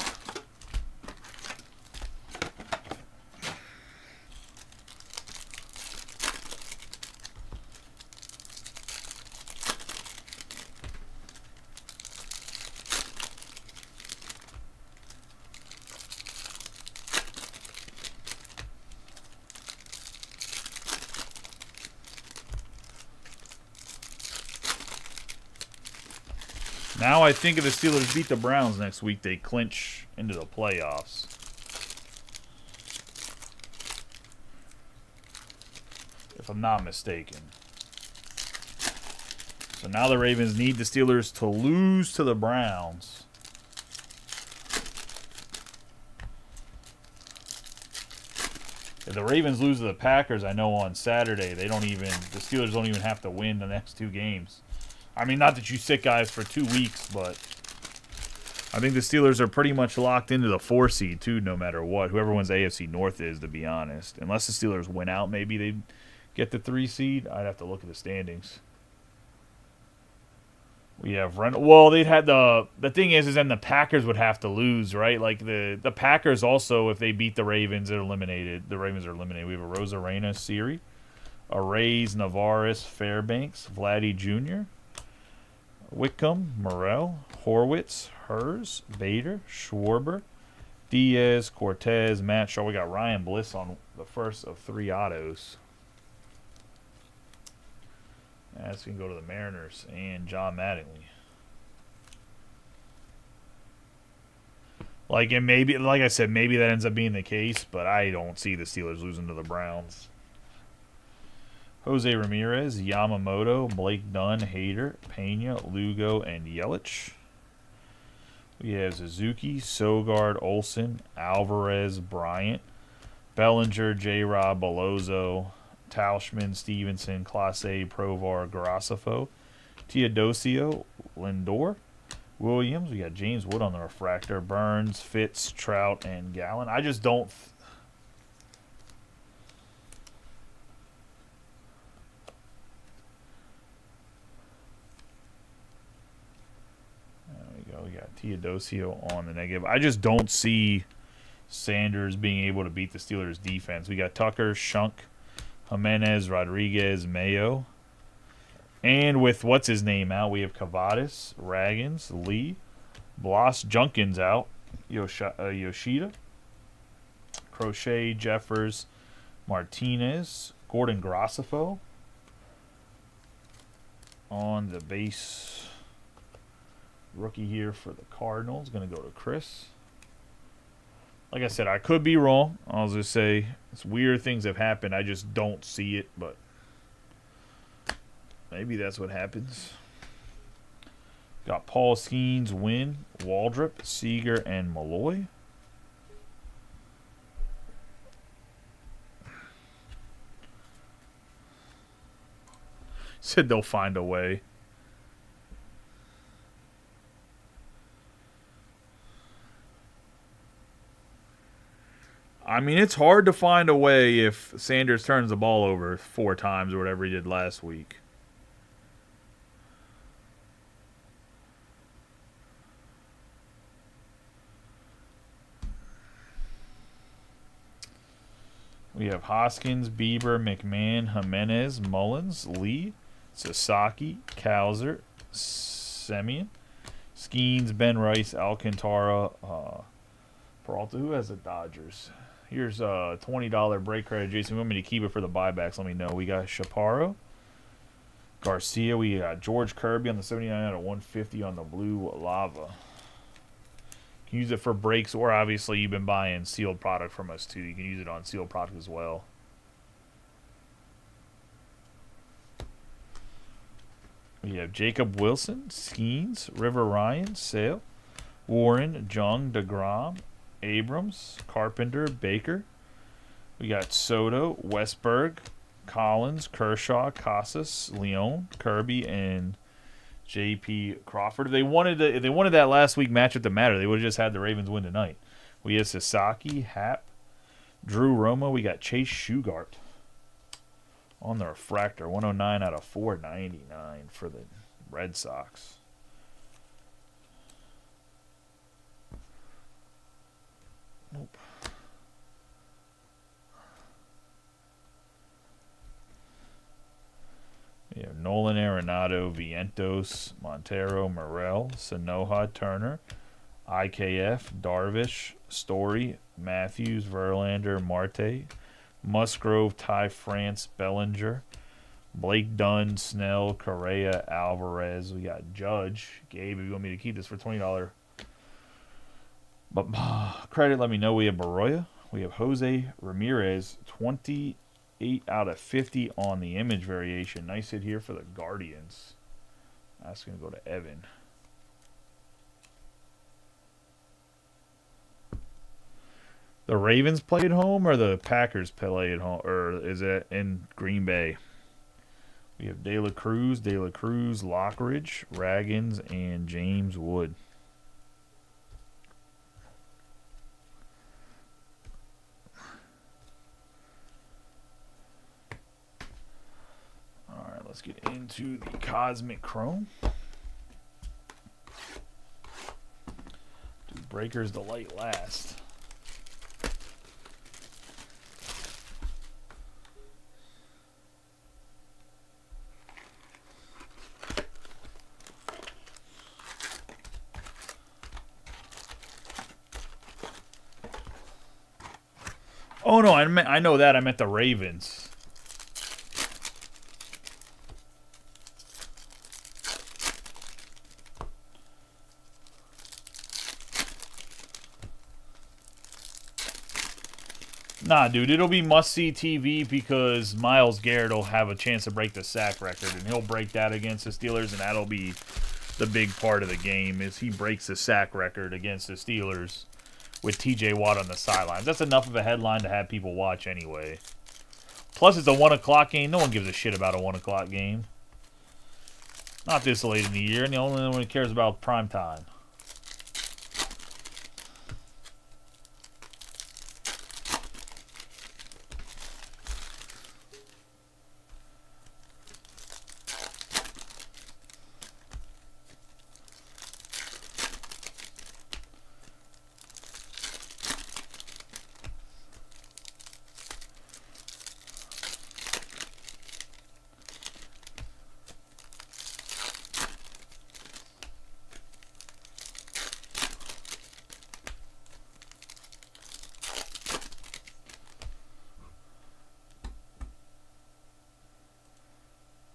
Now I think if the Steelers beat the Browns next week, they clinch into the playoffs. If I'm not mistaken. So now the Ravens need the Steelers to lose to the Browns. If the Ravens lose to the Packers, I know on Saturday, the Steelers don't even have to win the next 2 games. I mean, not that you sit guys for 2 weeks, but I think the Steelers are pretty much locked into the 4 seed, too, no matter what. Whoever wins AFC North is, to be honest. Unless the Steelers win out, maybe they get the 3 seed. I'd have to look at the standings. We have well, they'd had the thing is then the Packers would have to lose, right? Like the Packers also, if they beat the Ravens, they're eliminated. The Ravens are eliminated. We have a Rosarena, Siri, Arrays, Navarez, Fairbanks, Vladdy Jr., Wickham, Morrell, Horwitz, Hers, Bader, Schwarber, Diaz, Cortez, Matt Shaw. We got Ryan Bliss on the first of 3 autos. That's going to go to the Mariners and John Mattingly. And maybe, like I said, maybe that ends up being the case, but I don't see the Steelers losing to the Browns. Jose Ramirez, Yamamoto, Blake Dunn, Hader, Pena, Lugo, and Yelich. We have Suzuki, Sogard, Olsen, Alvarez, Bryant, Bellinger, J-Rob, Belozo, Tauschman, Stevenson, Clase, Provar, Gracefo, Teodosio, Lindor, Williams. We got James Wood on the refractor, Burns, Fitz, Trout, and Gallen. I just don't... We got Teodosio on the negative. I just don't see Sanders being able to beat the Steelers' defense. We got Tucker, Shunk, Jimenez, Rodriguez, Mayo. And with what's his name out, we have Cavadas, Raggins, Lee, Bloss, Junkins out, Yoshida, Crochet, Jeffers, Martinez, Gordon Gracefo on the base. Rookie here for the Cardinals. Going to go to Chris. Like I said, I could be wrong. I'll just say it's weird things have happened. I just don't see it, but maybe that's what happens. Got Paul Skeens, Wynn, Waldrop, Seager, and Malloy. Said they'll find a way. I mean, it's hard to find a way if Sanders turns the ball over 4 times or whatever he did last week. We have Hoskins, Bieber, McMahon, Jimenez, Mullins, Lee, Sasaki, Kowser, Semien, Skeens, Ben Rice, Alcantara, Peralta. Who has the Dodgers? Here's a $20 break credit. Jason, you want me to keep it for the buybacks? Let me know. We got Chaparro, Garcia. We got George Kirby on the 79 out of 150 on the blue lava. You can use it for breaks, or obviously you've been buying sealed product from us too. You can use it on sealed product as well. We have Jacob Wilson, Skeens, River Ryan, Sale, Warren, Jung, DeGrom, Abrams, Carpenter, Baker. We got Soto, Westberg, Collins, Kershaw, Casas, Leone, Kirby, and J.P. Crawford. If they wanted that last week matchup to matter, they would have just had the Ravens win tonight. We have Sasaki, Happ, Drew Romo. We got Chase Shugart on the refractor. 109 out of 499 for the Red Sox. Nope. We have Nolan Arenado, Vientos, Montero, Morel, Sanoja, Turner, IKF, Darvish, Story, Matthews, Verlander, Marte, Musgrove, Ty France, Bellinger, Blake Dunn, Snell, Correa, Alvarez. We got Judge. Gabe, if you want me to keep this for $20 but credit, let me know. We have Baroya. We have Jose Ramirez, 28 out of 50 on the image variation. Nice hit here for the Guardians. That's going to go to Evan. The Ravens play at home or the Packers play at home? Or is it in Green Bay? We have De La Cruz, Lockridge, Raggins, and James Wood. All right, let's get into the Cosmic Chrome. Do Breakers Delight last. Oh, no, I know that. I meant the Ravens. Nah, dude, it'll be must-see TV because Myles Garrett will have a chance to break the sack record, and he'll break that against the Steelers, and that'll be the big part of the game is he breaks the sack record against the Steelers with T.J. Watt on the sidelines. That's enough of a headline to have people watch anyway. Plus, it's a 1 o'clock game. No one gives a shit about a 1 o'clock game. Not this late in the year, and the only one who cares about prime time.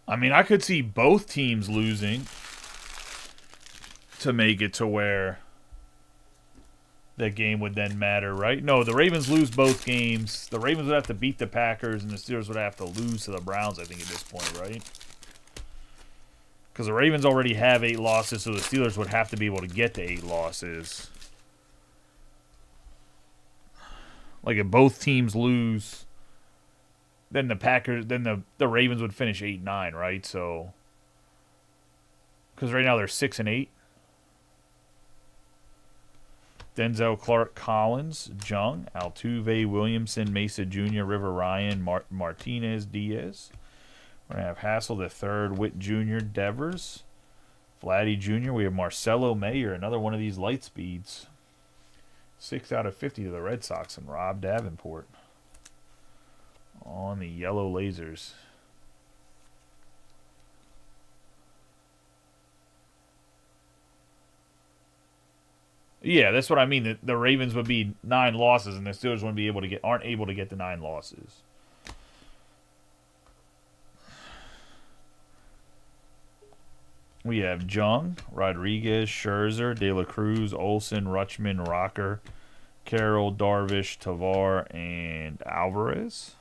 I mean, I could see both teams losing to make it to where that game would then matter, right? No, the Ravens lose both games. The Ravens would have to beat the Packers, and the Steelers would have to lose to the Browns, I think, at this point, right? Because the Ravens already have 8 losses, so the Steelers would have to be able to get to 8 losses. Like, if both teams lose, then the Packers, then the Ravens would finish 8-9, right? So, because right now they're 6-8. Denzel, Clark, Collins, Jung, Altuve, Williamson, Mesa Jr., River Ryan, Martinez, Diaz. We're going to have Hassel the third, Witt Jr., Devers, Vladdy Jr. We have Marcelo Mayer, another one of these light speeds. 6 out of 50 to the Red Sox, and Rob Davenport on the yellow lasers. Yeah, that's what I mean. The Ravens would be 9 losses, and the Steelers aren't able to get the 9 losses. We have Jung, Rodriguez, Scherzer, De La Cruz, Olsen, Rutschman, Rocker, Carroll, Darvish, Tavar, and Alvarez.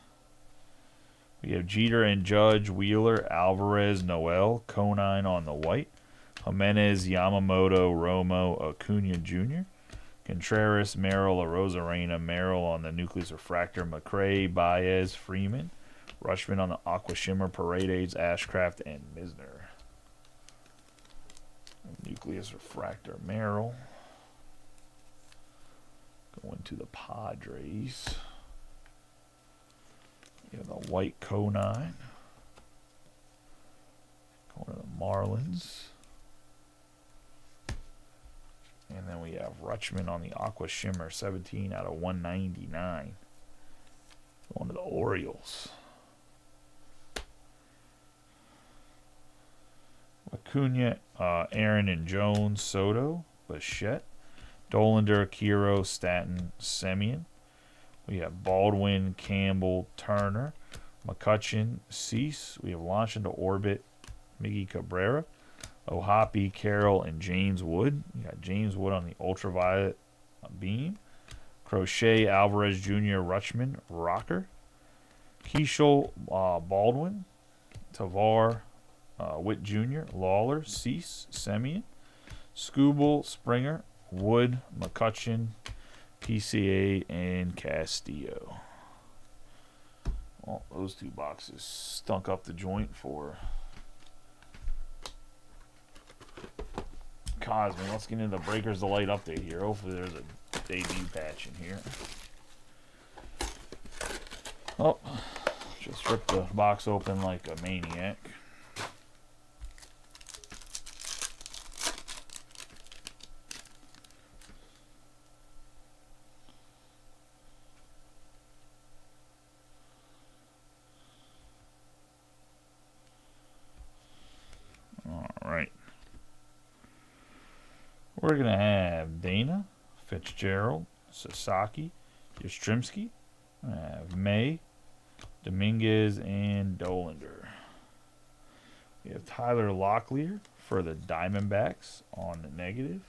We have Jeter and Judge, Wheeler, Alvarez, Noel, Conine on the white, Jimenez, Yamamoto, Romo, Acuna Jr., Contreras, Merrill, Arozarena, Merrill on the Nucleus Refractor, McRae, Baez, Freeman, Rushman on the Aqua Shimmer, Paredes, Ashcraft, and Misner. Nucleus Refractor, Merrill. Going to the Padres. You have the white Conine. Going to the Marlins. And then we have Rutschman on the Aqua Shimmer, 17 out of 199. Going to the Orioles. Acuna, Aaron and Jones, Soto, Bichette, Dolander, Kiro, Stanton, Semien. We have Baldwin, Campbell, Turner, McCutcheon, Cease. We have launching to orbit, Miggy Cabrera, Ohapi, Carroll, and James Wood. You got James Wood on the ultraviolet beam. Crochet, Alvarez Jr., Rutschman, Rocker. Keishel, Baldwin, Tavar, Witt Jr., Lawler, Cease, Semien, Skubal, Springer, Wood, McCutcheon, PCA, and Castillo. Well, those two boxes stunk up the joint for Cosme. Let's get into the Breakers Delight update here. Hopefully there's a debut patch in here. Oh, just ripped the box open like a maniac. Alright. We're going to have Dana, Fitzgerald, Sasaki, Yastrzemski. We're going to have May, Dominguez, and Dolander. We have Tyler Locklear for the Diamondbacks on the negative.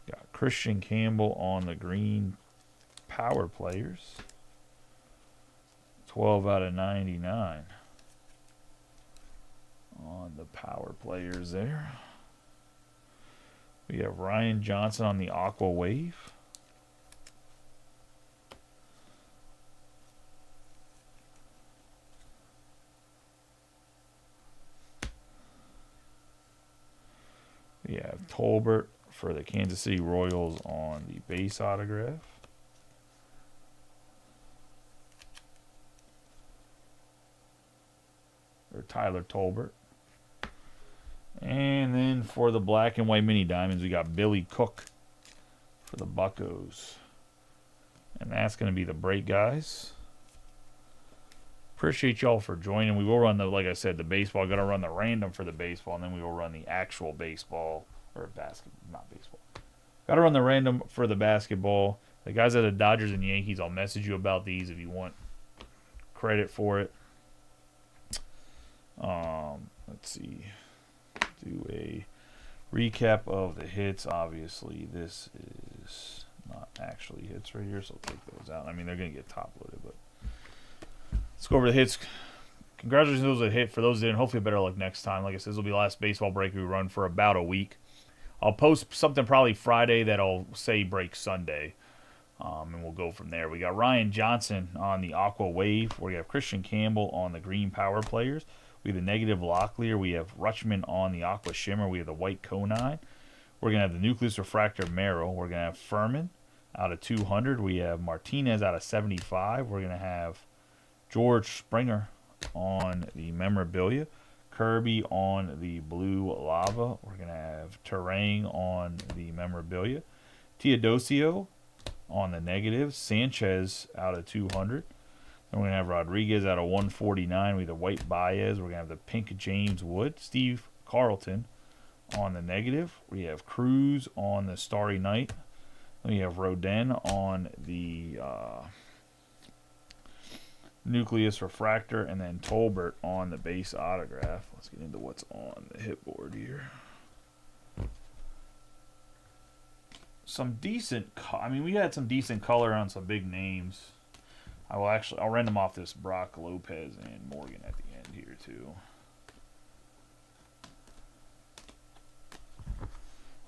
Got Christian Campbell on the green power players. 12 out of 99 on the power players there. We have Ryan Johnson on the Aqua Wave. We have Tolbert for the Kansas City Royals on the base autograph. Or Tyler Tolbert. And then for the black and white mini diamonds, we got Billy Cook for the Buccos. And that's going to be the break, guys. Appreciate y'all for joining. We will run the, like I said, the baseball. Going to run the random for the baseball, and then we will run the actual baseball or not baseball. Got to run the random for the basketball. The guys at the Dodgers and Yankees, I'll message you about these if you want credit for it. Let's see. Do a recap of the hits. Obviously, this is not actually hits right here, so I'll take those out. I mean, they're going to get top loaded, but let's go over the hits. Congratulations to those that hit. For those that didn't, hopefully better luck next time. Like I said, this will be the last baseball break we run for about a week. I'll post something probably Friday that I'll say break Sunday, and we'll go from there. We got Ryan Johnson on the Aqua Wave. We have Christian Campbell on the green power players. We have the negative Locklear. We have Rutschman on the Aqua Shimmer. We have the white Conine. We're going to have the Nucleus Refractor Merrill. We're going to have Furman out of 200. We have Martinez out of 75. We're going to have George Springer on the memorabilia. Kirby on the blue lava. We're going to have Terang on the memorabilia. Teodosio on the negative. Sanchez out of 200. Then we're going to have Rodriguez out of 149 with the white Baez. We're going to have the pink James Wood. Steve Carlton on the negative. We have Cruz on the Starry Night. Then we have Rodin on the Nucleus Refractor. And then Tolbert on the base autograph. Let's get into what's on the hit board here. some decent. I mean, we had some decent color on some big names. I'll random off this Brock Lopez and Morgan at the end here too.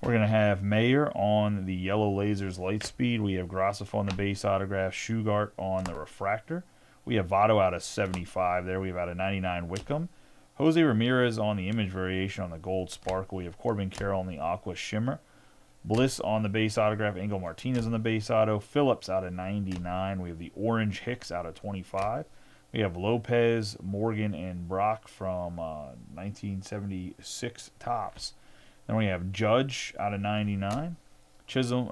We're going to have Mayer on the Yellow Lasers Lightspeed. We have Grossoff on the base autograph. Shugart on the refractor. We have Votto out of 75 there. We have out of 99 Wickham. Jose Ramirez on the image variation on the Gold Sparkle. We have Corbin Carroll on the Aqua Shimmer. Bliss on the base autograph. Angel Martinez on the base auto. Phillips out of 99. We have the Orange Hicks out of 25. We have Lopez, Morgan, and Brock from 1976 Topps. Then we have Judge out of 99. Chisholm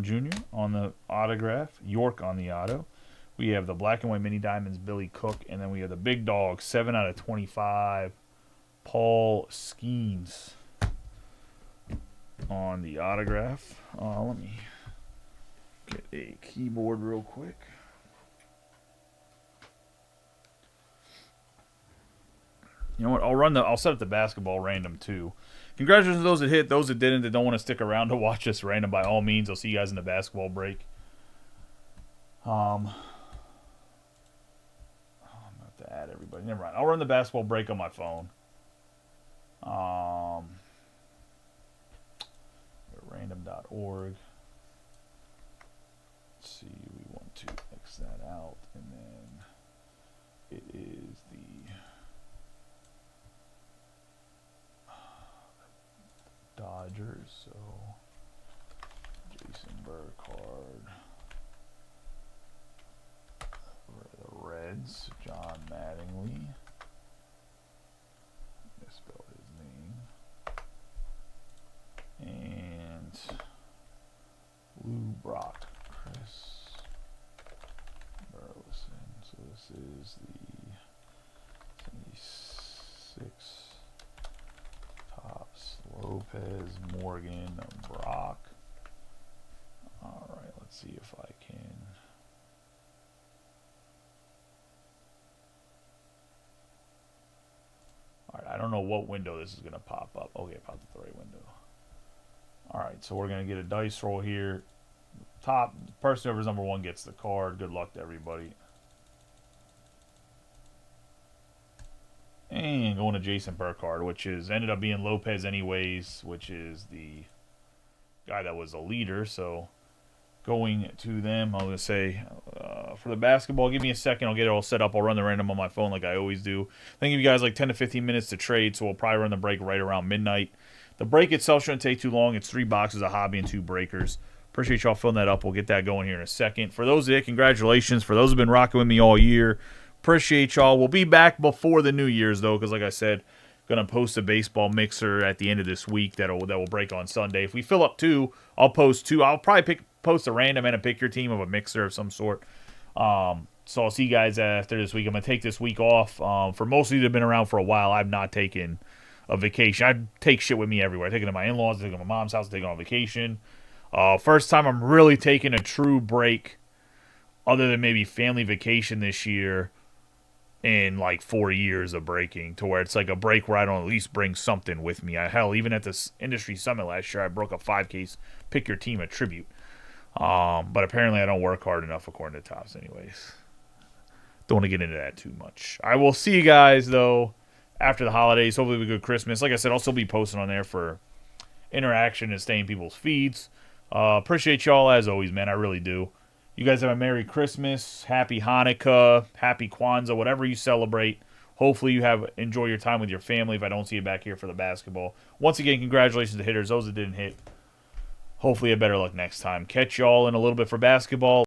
Jr. on the autograph. York on the auto. We have the black and white mini diamonds, Billy Cook. And then we have the big dog, 7 out of 25, Paul Skeens on the autograph. Let me get a keyboard real quick. You know what? I'll set up the basketball random too. Congratulations to those that hit. Those that didn't, that don't want to stick around to watch this random, by all means, I'll see you guys in the basketball break. I'm going to have to add everybody. Never mind. I'll run the basketball break on my phone. Random.org. Let's see. We want to X that out. And then it is the Dodgers, so Jason Burkhardt. The Reds, John Mattingly. Misspelled his name. And Lou Brock, Chris Burleson. So this is the 76 Topps. Lopez, Morgan, Brock. All right, let's see if I can. All right, I don't know what window this is going to pop up. Okay, it popped up the right window. All right, so we're going to get a dice roll here. Top person whoever's number 1 gets the card. Good luck to everybody. And going to Jason Burkhardt, which is ended up being Lopez anyways, which is the guy that was a leader. So going to them, I'm going to say for the basketball, give me a second. I'll get it all set up. I'll run the random on my phone like I always do. I think give you guys like 10 to 15 minutes to trade, so we'll probably run the break right around midnight. The break itself shouldn't take too long. It's 3 boxes of hobby and 2 breakers. Appreciate y'all filling that up. We'll get that going here in a second. For those that, congratulations. For those who have been rocking with me all year, appreciate y'all. We'll be back before the New Year's, though, because like I said, going to post a baseball mixer at the end of this week that will break on Sunday. If we fill up 2, I'll post 2. I'll probably post a random and a pick your team of a mixer of some sort. So I'll see you guys after this week. I'm going to take this week off. For most of you that have been around for a while, I've not taken a vacation. I take shit with me everywhere. I take it to my in-laws, I take it to my mom's house, I take it on vacation. First time I'm really taking a true break other than maybe family vacation this year in like 4 years of breaking, to where it's like a break where I don't at least bring something with me. Hell, even at this industry summit last year, I broke a 5-case pick your team a tribute. But apparently I don't work hard enough according to Topps anyways. Don't want to get into that too much. I will see you guys though after the holidays. Hopefully we have a good Christmas. Like I said, I'll still be posting on there for interaction and staying in people's feeds. Appreciate y'all as always, man. I really do. You guys have a Merry Christmas, Happy Hanukkah, Happy Kwanzaa, whatever you celebrate. Hopefully you enjoy your time with your family if I don't see you back here for the basketball. Once again, congratulations to hitters. Those that didn't hit, hopefully a better luck next time. Catch y'all in a little bit for basketball.